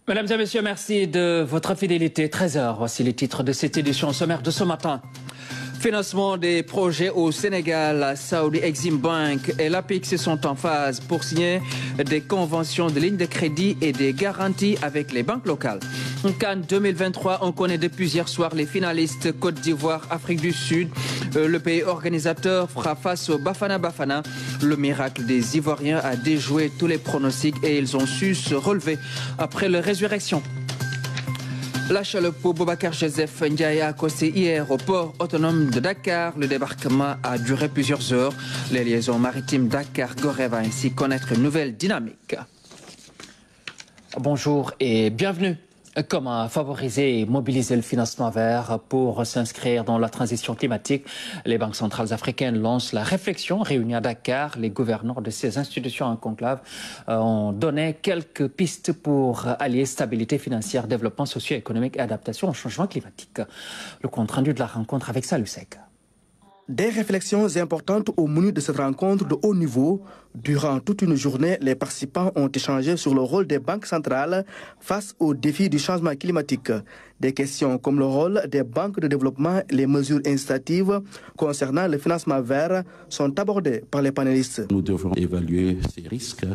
Mesdames et messieurs, merci de votre fidélité. 13h, voici les titres de cette édition sommaire de ce matin. Financement des projets au Sénégal, Saudi Exim Bank et l'APIX sont en phase pour signer des conventions de lignes de crédit et des garanties avec les banques locales. Cannes 2023, on connaît depuis hier soir les finalistes Côte d'Ivoire, Afrique du Sud. Le pays organisateur fera face au Bafana Bafana. Le miracle des Ivoiriens a déjoué tous les pronostics et ils ont su se relever après leur résurrection. La chaleur pour Boubacar Joseph Ndiaye a accosté hier au port autonome de Dakar. Le débarquement a duré plusieurs heures. Les liaisons maritimes Dakar-Gorée va ainsi connaître une nouvelle dynamique. Bonjour et bienvenue. Comment favoriser et mobiliser le financement vert pour s'inscrire dans la transition climatique? Les banques centrales africaines lancent la réflexion. Réunis à Dakar, les gouverneurs de ces institutions en conclave ont donné quelques pistes pour allier stabilité financière, développement socio-économique et adaptation au changement climatique. Le compte rendu de la rencontre avec Salusek. Des réflexions importantes au menu de cette rencontre de haut niveau. Durant toute une journée, les participants ont échangé sur le rôle des banques centrales face aux défis du changement climatique. Des questions comme le rôle des banques de développement et les mesures incitatives concernant le financement vert sont abordées par les panélistes. Nous devons évaluer ces risques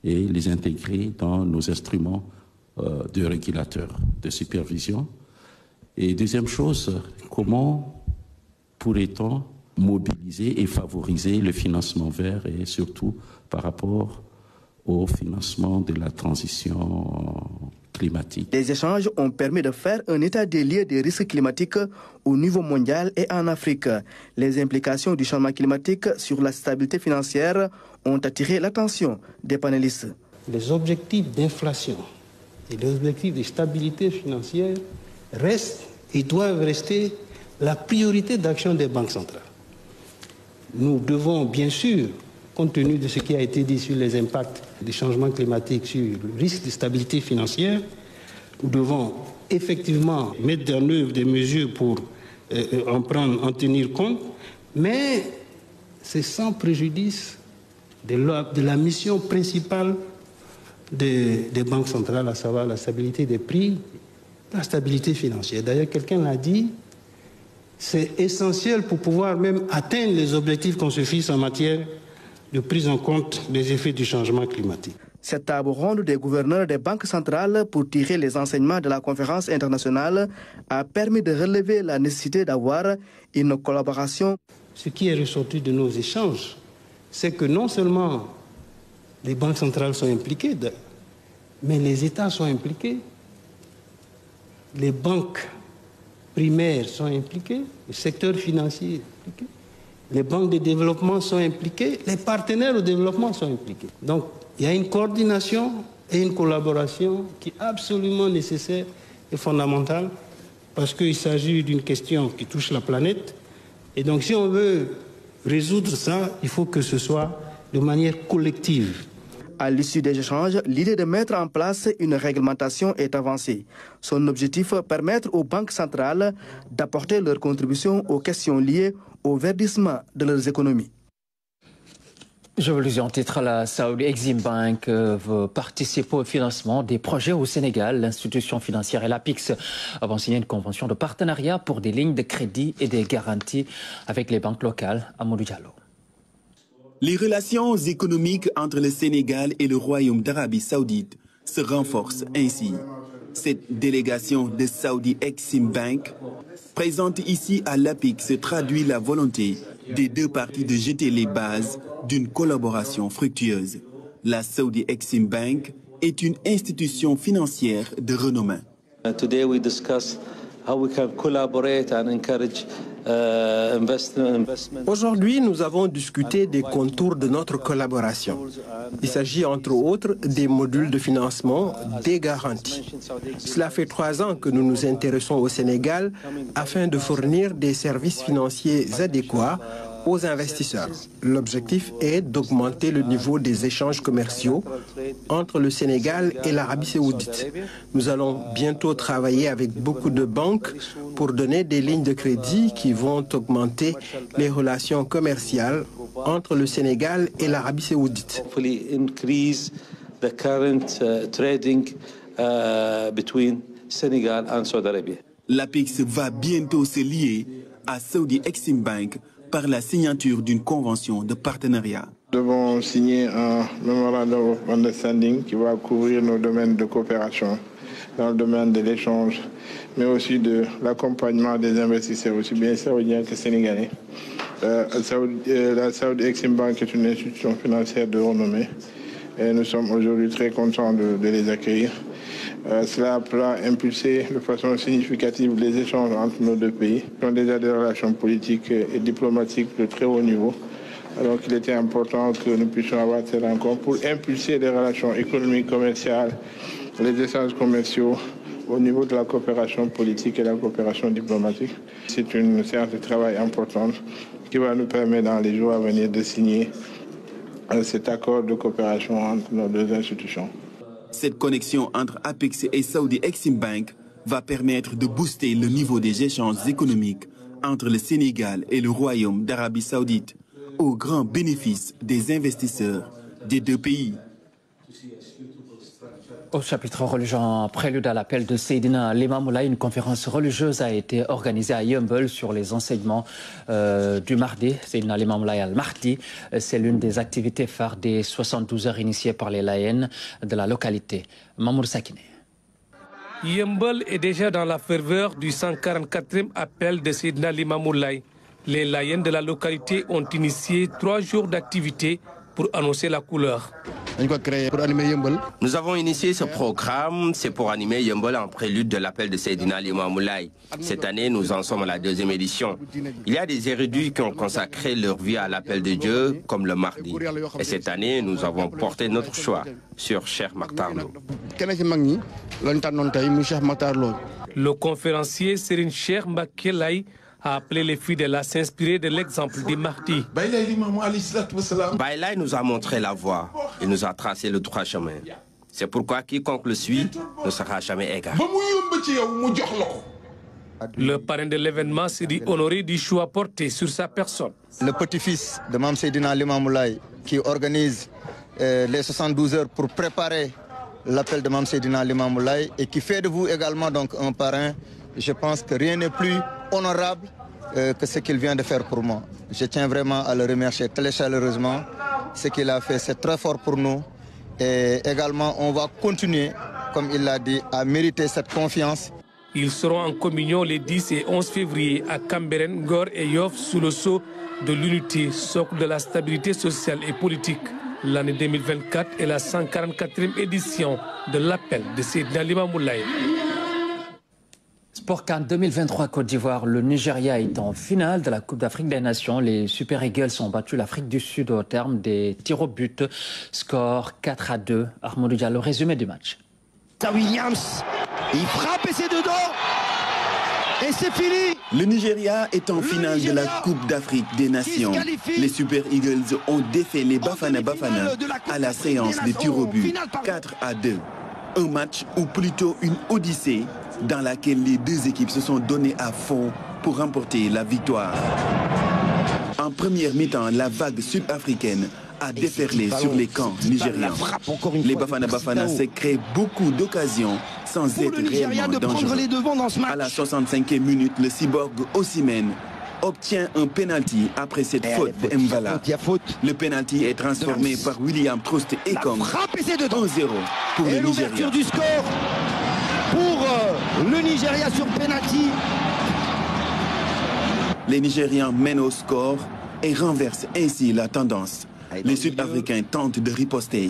et les intégrer dans nos instruments de régulateurs, de supervision. Et deuxième chose, comment pourrait-on mobiliser et favoriser le financement vert et surtout par rapport au financement de la transition climatique. Les échanges ont permis de faire un état des lieux des risques climatiques au niveau mondial et en Afrique. Les implications du changement climatique sur la stabilité financière ont attiré l'attention des panélistes. Les objectifs d'inflation et les objectifs de stabilité financière restent et doivent rester la priorité d'action des banques centrales. Nous devons, bien sûr, compte tenu de ce qui a été dit sur les impacts des changements climatiques, sur le risque de stabilité financière, nous devons effectivement mettre en œuvre des mesures pour en tenir compte, mais c'est sans préjudice de la mission principale des banques centrales, à savoir la stabilité des prix, la stabilité financière. D'ailleurs, quelqu'un l'a dit, c'est essentiel pour pouvoir même atteindre les objectifs qu'on se fixe en matière de prise en compte des effets du changement climatique. Cette table ronde des gouverneurs des banques centrales pour tirer les enseignements de la conférence internationale a permis de relever la nécessité d'avoir une collaboration. Ce qui est ressorti de nos échanges, c'est que non seulement les banques centrales sont impliquées, mais les États sont impliqués, les banques primaires sont impliqués, le secteur financier est impliqué, les banques de développement sont impliquées, les partenaires au développement sont impliqués. Donc, il y a une coordination et une collaboration qui est absolument nécessaire et fondamentale parce qu'il s'agit d'une question qui touche la planète. Et donc, si on veut résoudre ça, il faut que ce soit de manière collective. À l'issue des échanges, l'idée de mettre en place une réglementation est avancée. Son objectif, permettre aux banques centrales d'apporter leur contribution aux questions liées au verdissement de leurs économies. Je vous le dis en titre, la Saudi Exim Bank veut participer au financement des projets au Sénégal. L'institution financière et l'APIX vont signer une convention de partenariat pour des lignes de crédit et des garanties avec les banques locales. Amadou Diallo. Les relations économiques entre le Sénégal et le Royaume d'Arabie Saoudite se renforcent ainsi. Cette délégation de Saudi Exim Bank présente ici à l'APIX traduit la volonté des deux parties de jeter les bases d'une collaboration fructueuse. La Saudi Exim Bank est une institution financière de renommée. Today we discuss how we can collaborate and encourage Aujourd'hui, nous avons discuté des contours de notre collaboration. Il s'agit entre autres des modules de financement, des garanties. Cela fait 3 ans que nous nous intéressons au Sénégal afin de fournir des services financiers adéquats aux investisseurs. L'objectif est d'augmenter le niveau des échanges commerciaux entre le Sénégal et l'Arabie saoudite. Nous allons bientôt travailler avec beaucoup de banques pour donner des lignes de crédit qui vont augmenter les relations commerciales entre le Sénégal et l'Arabie saoudite. between Senegal and Saudi Arabia. L'APEX va bientôt se lier à Saudi Exim Bank par la signature d'une convention de partenariat. Nous devons signer un memorandum of understanding qui va couvrir nos domaines de coopération dans le domaine de l'échange, mais aussi de l'accompagnement des investisseurs, aussi bien saoudiens que sénégalais. La Saudi Exim Bank est une institution financière de renommée et nous sommes aujourd'hui très contents de les accueillir. Cela pourra impulser de façon significative les échanges entre nos deux pays. Nous avons déjà des relations politiques et diplomatiques de très haut niveau. Alors qu'il était important que nous puissions avoir ces rencontres pour impulser les relations économiques, commerciales, les échanges commerciaux au niveau de la coopération politique et la coopération diplomatique. C'est une séance de travail importante qui va nous permettre dans les jours à venir de signer cet accord de coopération entre nos deux institutions. Cette connexion entre APEX et Saudi Exim Bank va permettre de booster le niveau des échanges économiques entre le Sénégal et le Royaume d'Arabie Saoudite, au grand bénéfice des investisseurs des deux pays. Au chapitre religieux, en prélude à l'appel de Seydina Limamou Laye, une conférence religieuse a été organisée à Yeumbeul sur les enseignements du Mahdi. Seydina Limamou Laye al-Mahdi, c'est l'une des activités phares des 72 heures initiées par les Layènes de la localité. Mamour Sakine. Yeumbeul est déjà dans la ferveur du 144e appel de Seydina Limamou Laye. Les Layènes de la localité ont initié 3 jours d'activité pour annoncer la couleur. Nous avons initié ce programme, c'est pour animer Yeumbeul en prélude de l'appel de Seydina Limamou Laye. Cette année, nous en sommes à la 2e édition. Il y a des érudits qui ont consacré leur vie à l'appel de Dieu, comme le Mahdi. Et cette année, nous avons porté notre choix sur Cheikh Makhtar Lo. Le conférencier Serigne Cheikh Mbacké Laye a appelé les fidèles à s'inspirer de l'exemple du Mahdi. Baye Laye nous a montré la voie. Il nous a tracé le droit chemin. C'est pourquoi quiconque le suit ne sera jamais égaré. Le parrain de l'événement s'est dit honoré du choix porté sur sa personne. Le petit-fils de Mame Seydina Limamou Laye qui organise les 72 heures pour préparer l'appel de Mame Seydina Limamou Laye et qui fait de vous également donc un parrain. Je pense que rien n'est plus honorable que ce qu'il vient de faire pour moi. Je tiens vraiment à le remercier très chaleureusement. Ce qu'il a fait, c'est très fort pour nous. Et également, on va continuer, comme il l'a dit, à mériter cette confiance. Ils seront en communion les 10 et 11 février à Cambérène, Ngor et Yoff sous le sceau de l'unité, socle de la stabilité sociale et politique. L'année 2024 est la 144e édition de l'appel de Seydina Limamou Laye. Sport CAN 2023 Côte d'Ivoire, le Nigeria est en finale de la Coupe d'Afrique des Nations. Les Super Eagles ont battu l'Afrique du Sud au terme des tirs au but. Score 4-2. Ahmadou Diallo, résumé du match. Williams, il frappe et c'est dedans. Et c'est fini. Le Nigeria est en finale de la Coupe d'Afrique des Nations. Les Super Eagles ont défait les Bafana Bafana à la séance des tirs au but 4-2. Un match ou plutôt une odyssée dans laquelle les deux équipes se sont données à fond pour remporter la victoire. En première mi-temps, la vague sud-africaine a déferlé sur les camps nigérians. Les Bafana Bafana se créent beaucoup d'occasions sans être réellement dangereux. À la 65e minute, le cyborg Osimhen obtient un penalty après cette faute de Mbala. Le penalty est transformé par William Trost Ekong. 1-0 pour le Nigeria. L'ouverture du score pour le Nigeria sur penalty. Les Nigérians mènent au score et renversent ainsi la tendance. Les Sud-Africains tentent de riposter.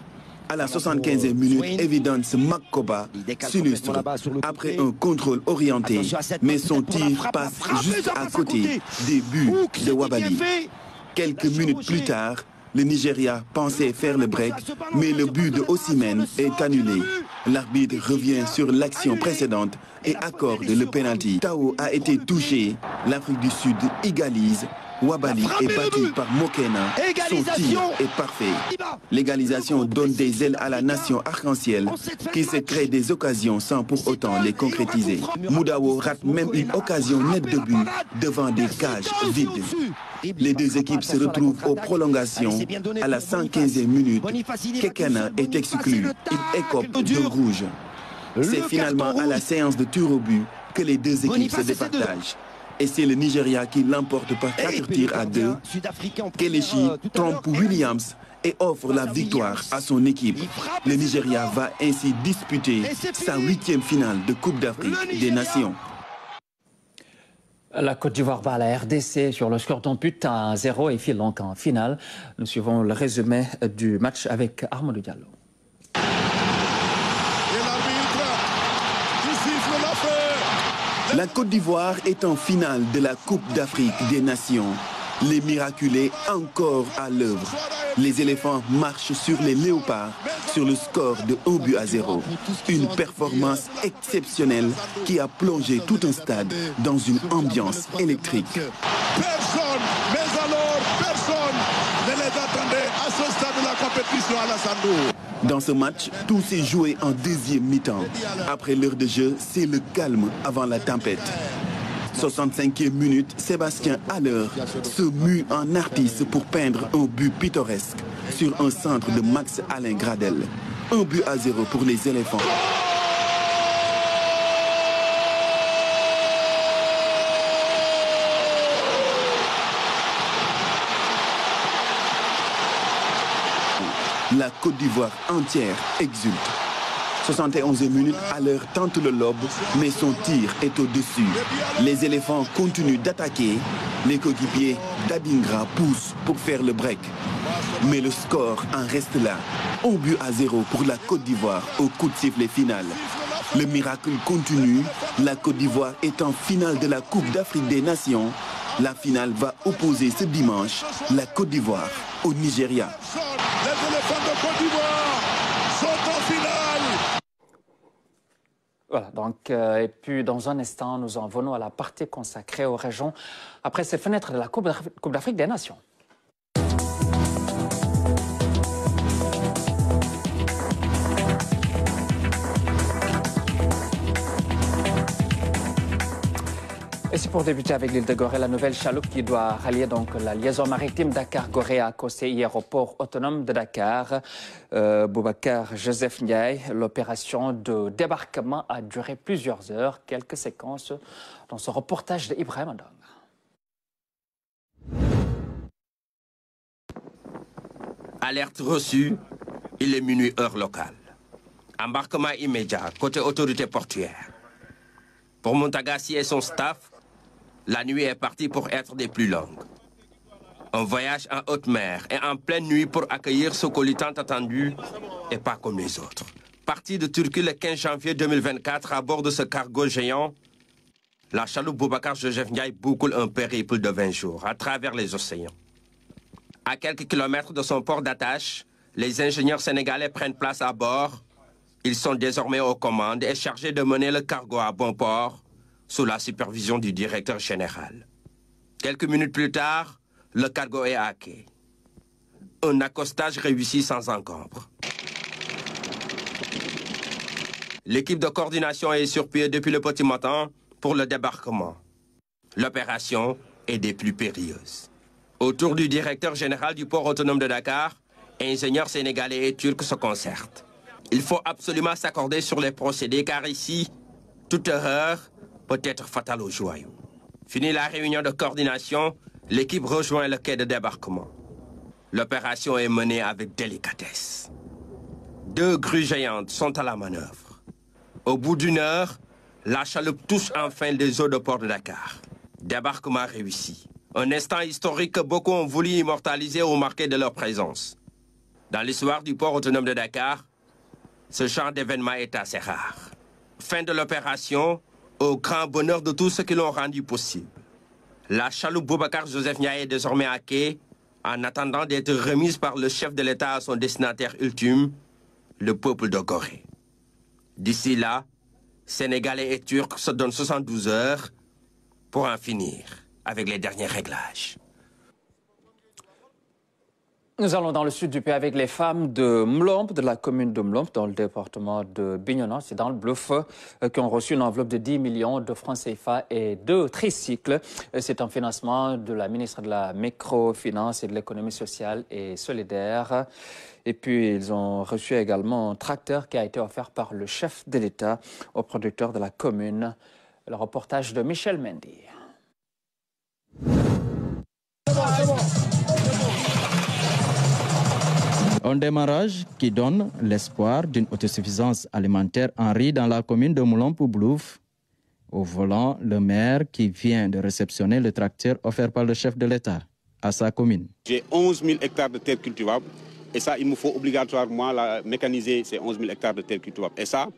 À la 75e minute, Evidence Makoba s'illustre après un contrôle orienté, mais son tir passe juste à côté des buts de Wabali. Quelques minutes plus tard, le Nigeria pensait faire le break, mais le but de Osimhen est annulé. L'arbitre revient sur l'action précédente et accorde le penalty. Tao a été touché. L'Afrique du Sud égalise. Wabali est battu par Mokena. Son tir est parfait. L'égalisation donne des ailes à la nation arc-en-ciel qui se crée des occasions sans pour autant les concrétiser. Moudawo rate même une occasion nette de but devant des cages vides. Les deux équipes se retrouvent aux prolongations. À la 115e minute, Kekana est exclu. Il écope de rouge. C'est finalement à la séance de tir au but que les deux équipes se départagent. Et c'est le Nigeria qui l'emporte par 4 tirs à 2. Kelechi trompe Williams et offre la victoire à son équipe. Le Nigeria va ainsi disputer sa 8e finale de Coupe d'Afrique des Nations. La Côte d'Ivoire bat la RDC sur le score d'un but à 0 et file donc en finale. Nous suivons le résumé du match avec Armando Diallo. La Côte d'Ivoire est en finale de la Coupe d'Afrique des Nations. Les miraculés encore à l'œuvre. Les éléphants marchent sur les léopards sur le score de 1 but à 0. Une performance exceptionnelle qui a plongé tout un stade dans une ambiance électrique. Personne, mais alors personne ne les attendait à ce stade de la compétition à Alassane. Dans ce match, tout s'est joué en deuxième mi-temps. Après l'heure de jeu, c'est le calme avant la tempête. 65e minute, Sébastien Haller se mue en artiste pour peindre un but pittoresque sur un centre de Max-Alain Gradel. 1 but à 0 pour les éléphants. La Côte d'Ivoire entière exulte. 71e minute, Haller tente le lob, mais son tir est au-dessus. Les éléphants continuent d'attaquer. Les coéquipiers d'Adingra poussent pour faire le break. Mais le score en reste là. 1 but à 0 pour la Côte d'Ivoire au coup de sifflet final. Le miracle continue. La Côte d'Ivoire est en finale de la Coupe d'Afrique des Nations. La finale va opposer ce dimanche la Côte d'Ivoire au Nigeria. Les éléphants de Côte d'Ivoire sont en finale. Voilà, donc, et puis dans un instant, nous en venons à la partie consacrée aux régions après ces fenêtres de la Coupe d'Afrique des Nations. Et c'est pour débuter avec l'île de Gorée, la nouvelle chaloupe qui doit rallier donc la liaison maritime Dakar-Gorée a accosté hier au port autonome de Dakar. Boubacar Joseph Ndiaye, l'opération de débarquement a duré plusieurs heures. Quelques séquences dans ce reportage de Ibrahim Andong. Alerte reçue, il est minuit heure locale. Embarquement immédiat côté autorité portuaire. Pour Montagassi et son staff, la nuit est partie pour être des plus longues. Un voyage en haute mer et en pleine nuit pour accueillir ce colis tant attendu et pas comme les autres. Parti de Turquie le 15 janvier 2024 à bord de ce cargo géant, la chaloupe Boubacar Joseph Ndiaye boucle un périple de 20 jours à travers les océans. À quelques kilomètres de son port d'attache, les ingénieurs sénégalais prennent place à bord. Ils sont désormais aux commandes et chargés de mener le cargo à bon port sous la supervision du directeur général. Quelques minutes plus tard, le cargo est hacké. Un accostage réussi sans encombre. L'équipe de coordination est sur pied depuis le petit matin pour le débarquement. L'opération est des plus périlleuses. Autour du directeur général du port autonome de Dakar, ingénieurs sénégalais et turcs se concertent. Il faut absolument s'accorder sur les procédés car ici, toute erreur peut être fatale aux joyaux. Fini la réunion de coordination, l'équipe rejoint le quai de débarquement. L'opération est menée avec délicatesse. 2 grues géantes sont à la manœuvre. Au bout d'une heure, la chaloupe touche enfin les eaux de port de Dakar. Débarquement réussi. Un instant historique que beaucoup ont voulu immortaliser ou marquer de leur présence. Dans l'histoire du port autonome de Dakar, ce genre d'événement est assez rare. Fin de l'opération, au grand bonheur de tous ceux qui l'ont rendu possible. La chaloupe Boubacar Joseph Ndiaye est désormais à quai, en attendant d'être remise par le chef de l'État à son destinataire ultime, le peuple de Gorée. D'ici là, Sénégalais et Turcs se donnent 72 heures pour en finir avec les derniers réglages. Nous allons dans le sud du pays avec les femmes de Mlomp, de la commune de Mlomp, dans le département de Bignona. C'est dans le Bluff qui ont reçu une enveloppe de 10 millions de francs CFA et 2 tricycles. C'est un financement de la ministre de la Microfinance et de l'économie sociale et solidaire. Et puis, ils ont reçu également un tracteur qui a été offert par le chef de l'État aux producteurs de la commune. Le reportage de Michel Mendy. Un démarrage qui donne l'espoir d'une autosuffisance alimentaire en riz dans la commune de Mlomp-Bluff. Au volant, le maire qui vient de réceptionner le tracteur offert par le chef de l'État à sa commune. J'ai 11 000 hectares de terres cultivables et ça, il me faut obligatoirement mécaniser ces 11 000 hectares de terres cultivables. Et ça,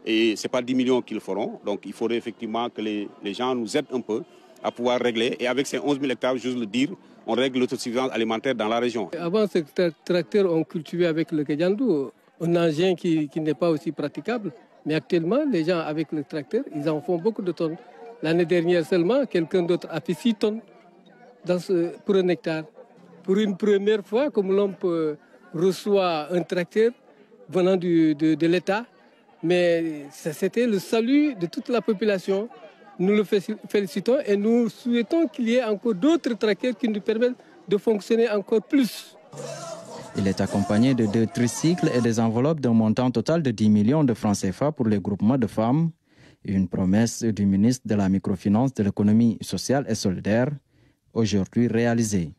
ce n'est pas 10 millions qu'ils feront. Donc il faudrait effectivement que les gens nous aident un peu à pouvoir régler. Et avec ces 11 000 hectares, juste le dire, on règle l'autosuffisance alimentaire dans la région. Avant, ce tracteur, on cultivait avec le Kédiandou, un engin qui n'est pas aussi praticable. Mais actuellement, les gens avec le tracteur, ils en font beaucoup de tonnes. L'année dernière seulement, quelqu'un d'autre a fait 6 tonnes pour un hectare. Pour une première fois, comme l'on reçoit un tracteur venant de l'État, mais c'était le salut de toute la population. Nous le félicitons et nous souhaitons qu'il y ait encore d'autres tracteurs qui nous permettent de fonctionner encore plus. Il est accompagné de 2 tricycles et des enveloppes d'un montant total de 10 millions de francs CFA pour les groupements de femmes. Une promesse du ministre de la Microfinance, de l'économie sociale et solidaire, aujourd'hui réalisée.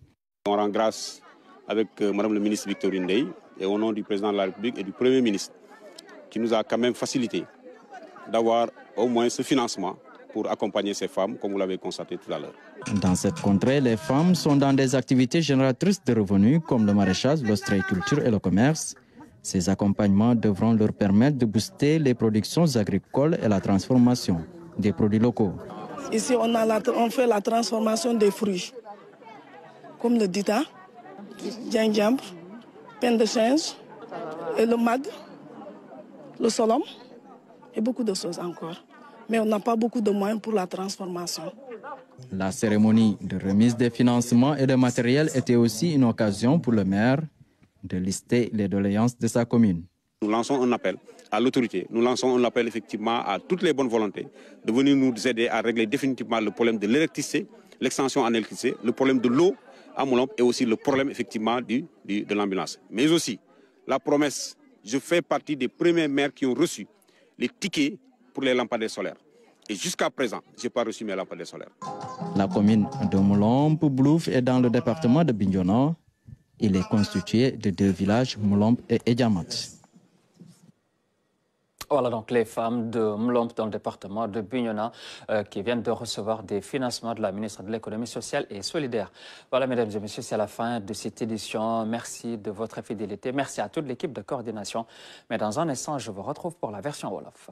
On rend grâce avec Madame le ministre Victorine Ndeye et au nom du président de la République et du Premier ministre qui nous a quand même facilité d'avoir au moins ce financement pour accompagner ces femmes, comme vous l'avez constaté tout à l'heure. Dans cette contrée, les femmes sont dans des activités génératrices de revenus comme le maraîchage, l'ostréiculture et le commerce. Ces accompagnements devront leur permettre de booster les productions agricoles et la transformation des produits locaux. Ici, on fait la transformation des fruits, comme le dita, gingembre, pain de singe, et le mag, le solom, et beaucoup de choses encore. Mais on n'a pas beaucoup de moyens pour la transformation. La cérémonie de remise des financements et de matériel était aussi une occasion pour le maire de lister les doléances de sa commune. Nous lançons un appel à l'autorité, nous lançons un appel effectivement à toutes les bonnes volontés de venir nous aider à régler définitivement le problème de l'électricité, l'extension en électricité, le problème de l'eau à Mlomp et aussi le problème effectivement de l'ambulance. Mais aussi la promesse, je fais partie des premiers maires qui ont reçu les tickets pour les lampadaires solaires. Et jusqu'à présent, je n'ai pas reçu mes lampadaires solaires. La commune de Mlomp-Bluff est dans le département de Bignona. Il est constitué de 2 villages, Mlomp et Ediamat. Voilà donc les femmes de Mlomp dans le département de Bignona qui viennent de recevoir des financements de la ministre de l'économie sociale et solidaire. Voilà mesdames et messieurs, c'est la fin de cette édition. Merci de votre fidélité. Merci à toute l'équipe de coordination. Mais dans un instant, je vous retrouve pour la version Wolof.